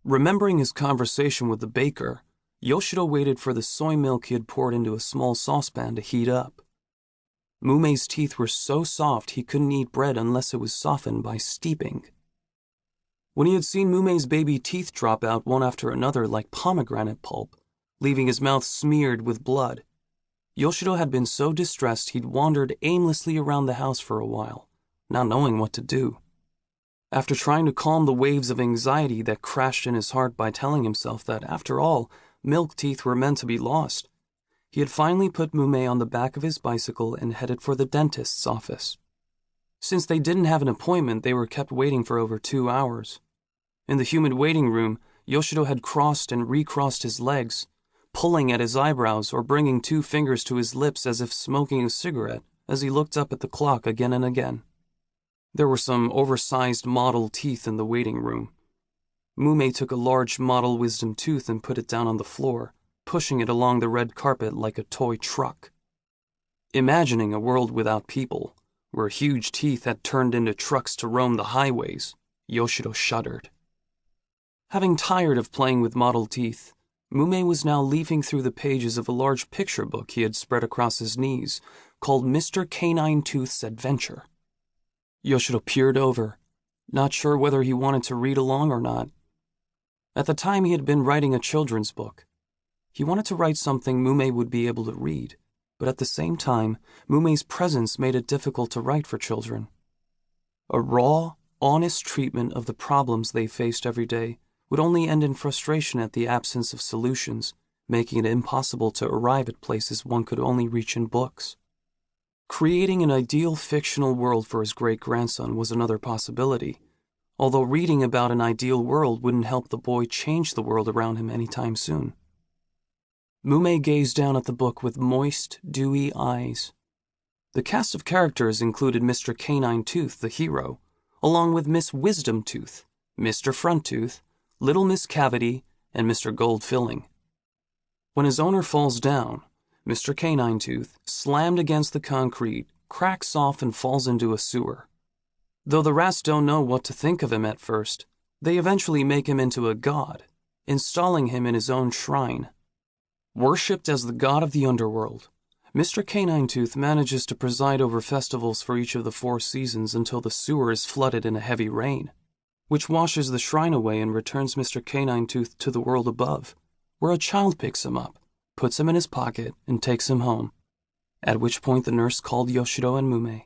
Remembering his conversation with the baker, Yoshiro waited for the soy milk he had poured into a small saucepan to heat up. Mumei's teeth were so soft he couldn't eat bread unless it was softened by steeping. When he had seen Mumei's baby teeth drop out one after another like pomegranate pulp, leaving his mouth smeared with blood, Yoshiro had been so distressed he'd wandered aimlessly around the house for a while, not knowing what to do. After trying to calm the waves of anxiety that crashed in his heart by telling himself that, after all, milk teeth were meant to be lost, he had finally put Mumei on the back of his bicycle and headed for the dentist's office. Since they didn't have an appointment, they were kept waiting for over 2 hours. In the humid waiting room, Yoshiro had crossed and recrossed his legs, pulling at his eyebrows or bringing 2 fingers to his lips as if smoking a cigarette as he looked up at the clock again and again. There were some oversized model teeth in the waiting room. Mumei took a large model wisdom tooth and put it down on the floor, pushing it along the red carpet like a toy truck. Imagining a world without people, where huge teeth had turned into trucks to roam the highways, Yoshiro shuddered. Having tired of playing with model teeth, Mumei was now leafing through the pages of a large picture book he had spread across his knees, called Mr. Canine Tooth's Adventure. Yoshiro peered over, not sure whether he wanted to read along or not. At the time, he had been writing a children's book. He wanted to write something Mumei would be able to read, but at the same time, Mumei's presence made it difficult to write for children. A raw, honest treatment of the problems they faced every day would only end in frustration at the absence of solutions, making it impossible to arrive at places one could only reach in books. Creating an ideal fictional world for his great-grandson was another possibility, although reading about an ideal world wouldn't help the boy change the world around him anytime soon. Mumei gazed down at the book with moist, dewy eyes. The cast of characters included Mr. Canine Tooth, the hero, along with Miss Wisdom Tooth, Mr. Front Tooth, Little Miss Cavity, and Mr. Gold Filling. When his owner falls down, Mr. Canine Tooth, slammed against the concrete, cracks off and falls into a sewer. Though the rats don't know what to think of him at first, they eventually make him into a god, installing him in his own shrine. Worshipped as the god of the underworld, Mr. Canine Tooth manages to preside over festivals for each of the 4 seasons until the sewer is flooded in a heavy rain, which washes the shrine away and returns Mr. Canine Tooth to the world above, where a child picks him up, puts him in his pocket, and takes him home, at which point the nurse called Yoshiro and Mumei.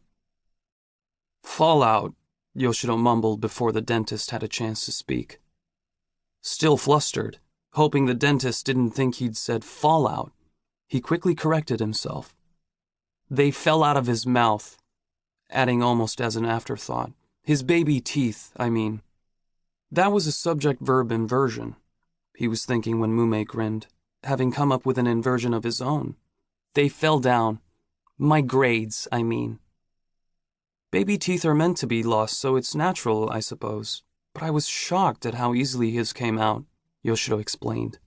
"Fallout," Yoshiro mumbled before the dentist had a chance to speak. Still flustered, hoping the dentist didn't think he'd said fallout, he quickly corrected himself. "They fell out of his mouth," adding almost as an afterthought, "his baby teeth, I mean." That was a subject-verb inversion, he was thinking when Mumei grinned, having come up with an inversion of his own. "They fell down. My grades, I mean." "Baby teeth are meant to be lost, so it's natural, I suppose. But I was shocked at how easily his came out," Yoshiro explained.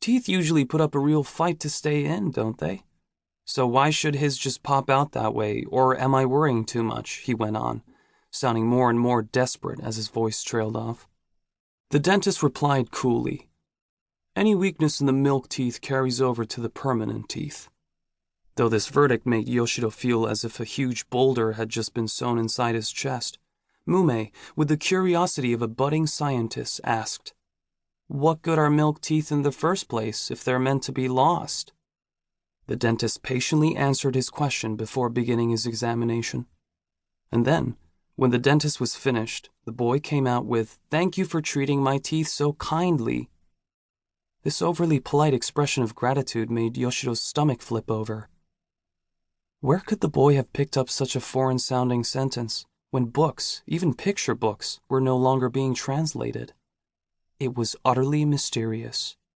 "Teeth usually put up a real fight to stay in, don't they? So why should his just pop out that way, or am I worrying too much?" he went on, sounding more and more desperate as his voice trailed off. The dentist replied coolly, "Any weakness in the milk teeth carries over to the permanent teeth." Though this verdict made Yoshiro feel as if a huge boulder had just been sewn inside his chest, Mumei, with the curiosity of a budding scientist, asked, "What good are milk teeth in the first place if they're meant to be lost?" The dentist patiently answered his question before beginning his examination. And then, when the dentist was finished, the boy came out with, "Thank you for treating my teeth so kindly." This overly polite expression of gratitude made Yoshiro's stomach flip over. Where could the boy have picked up such a foreign-sounding sentence when books, even picture books, were no longer being translated? It was utterly mysterious.